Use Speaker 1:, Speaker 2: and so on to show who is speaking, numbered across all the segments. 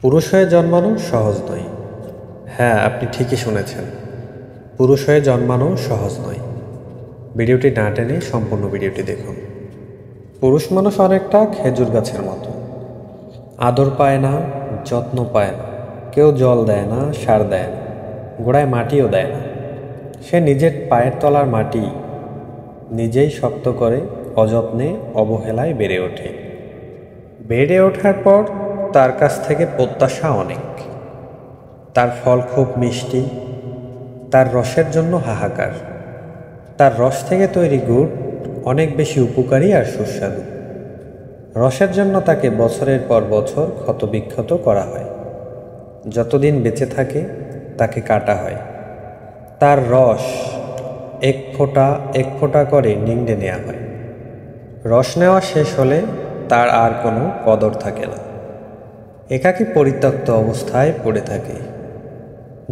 Speaker 1: পুরুষ হয়ে জন্মানো সহজ নয়। হ্যাঁ, আপনি ঠিকই শুনেছেন, পুরুষ হয়ে জন্মানো সহজ নয়। ভিডিওটি না টেনে সম্পূর্ণ ভিডিওটি দেখুন। পুরুষ মানুষ অনেকটা খেজুর গাছের মতো, আদর পায় না, যত্ন পায় না, কেউ জল দেয় না, সার দেয় না, গোড়ায় মাটিও দেয় না। সে নিজের পায়ের তলার মাটি নিজেই শক্ত করে অযত্নে অবহেলায় বেড়ে ওঠে। বেড়ে ওঠার পর তার কাছ থেকে প্রত্যাশা অনেক। তার ফল খুব মিষ্টি, তার রসের জন্য হাহাকার। তার রস থেকে তৈরি গুড় অনেক বেশি উপকারী আর সুস্বাদু। রসের জন্য তাকে বছরের পর বছর ক্ষতবিক্ষত করা হয়। যতদিন বেঁচে থাকে তাকে কাটা হয়। তার রস এক ফোঁটা এক ফোঁটা করে নিংড়ে নেওয়া হয়। রস নেওয়া শেষ হলে তার আর কোনো কদর থাকে না। একাকী পরিত্যক্ত অবস্থায় পড়ে থাকে।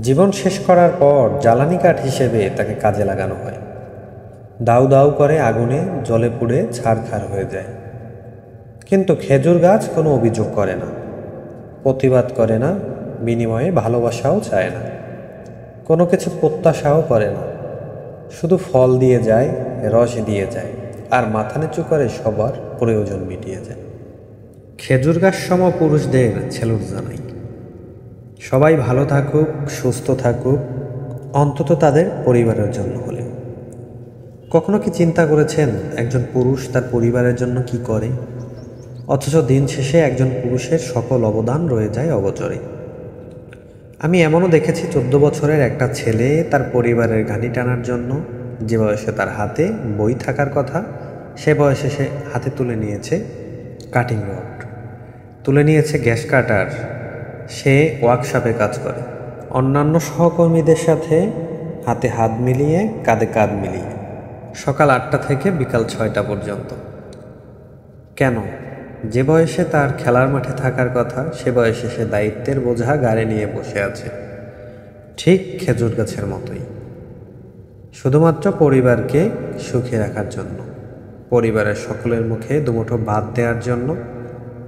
Speaker 1: জীবন শেষ করার পর জ্বালানি কাঠ হিসেবে তাকে কাজে লাগানো হয়। দাউ দাউ করে আগুনে জ্বলে পুড়ে ছারখার হয়ে যায়। কিন্তু খেজুর গাছ কোনো অভিযোগ করে না, প্রতিবাদ করে না, বিনিময়ে ভালোবাসাও চায় না, কোনো কিছু প্রত্যাশাও করে না। শুধু ফল দিয়ে যায়, রস দিয়ে যায়, আর মাথা নিচু করে সবার প্রয়োজন মিটিয়ে যায়। খেজুর গাছ সম পুরুষদের সেলুট জানাই। সবাই ভালো থাকুক, সুস্থ থাকুক, অন্তত তাদের পরিবারের জন্য হলেও। কখনো কি চিন্তা করেছেন একজন পুরুষ তার পরিবারের জন্য কি করে, অথচ দিন শেষে একজন পুরুষের সকল অবদান রয়ে যায় অগোচরে? আমি এমনও দেখেছি 14 বছরের একটা ছেলে তার পরিবারের ঘানি টানার জন্য যে বয়সে তার হাতে বই থাকার কথা, সে বয়সে সে হাতে তুলে নিয়েছে কাটিং রড, তুলে নিয়েছে গ্যাস কাটার। সে ওয়ার্কশপে কাজ করে, অন্যান্য সহকর্মীদের সাথে হাতে হাত মিলিয়ে, কাঁধে কাঁধ মিলিয়ে, সকাল 8টা থেকে বিকাল 6টা পর্যন্ত। কেন? যে বয়সে তার খেলার মাঠে থাকার কথা, সে বয়সে সে দায়িত্বের বোঝা গাড়ি নিয়ে বসে আছে, ঠিক খেজুর গাছের মতোই, শুধুমাত্র পরিবারকে সুখে রাখার জন্য, পরিবারের সকলের মুখে দুমুঠো ভাত দেওয়ার জন্য,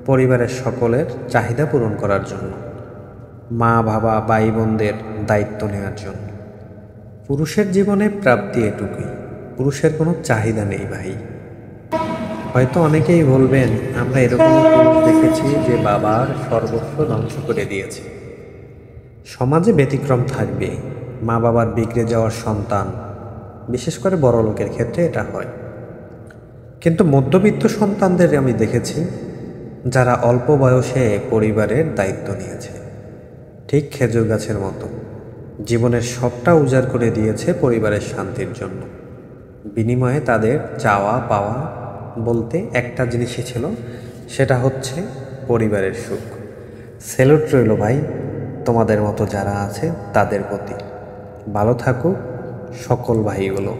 Speaker 1: পরিবারের সকলের চাহিদা পূরণ করার জন্য, মা বাবা ভাই বোনদের দায়িত্ব নেওয়ার জন্য। পুরুষের জীবনে প্রাপ্তি এটুকুই, পুরুষের কোনো চাহিদা নেই ভাই। হয়তো অনেকেই বলবেন, আমরা এরকম পুরুষ দেখেছি যে বাবার সর্বস্ব ধ্বংস করে দিয়েছে। সমাজে ব্যতিক্রম থাকবে, মা বাবার বিগড়ে যাওয়ার সন্তান, বিশেষ করে বড় লোকের ক্ষেত্রে এটা হয়। কিন্তু মধ্যবিত্ত সন্তানদের আমি দেখেছি যারা অল্প বয়সে পরিবারের দায়িত্ব নিয়েছে, ঠিক খেজুর গাছের মতো জীবনের সবটা উজাড় করে দিয়েছে পরিবারের শান্তির জন্য। বিনিময়ে তাদের চাওয়া পাওয়া বলতে একটা জিনিসই ছিল, সেটা হচ্ছে পরিবারের সুখ। স্যালুট রইল ভাই তোমাদের মতো যারা আছে তাদের প্রতি। ভালো থাকুক সকল ভাইগুলো।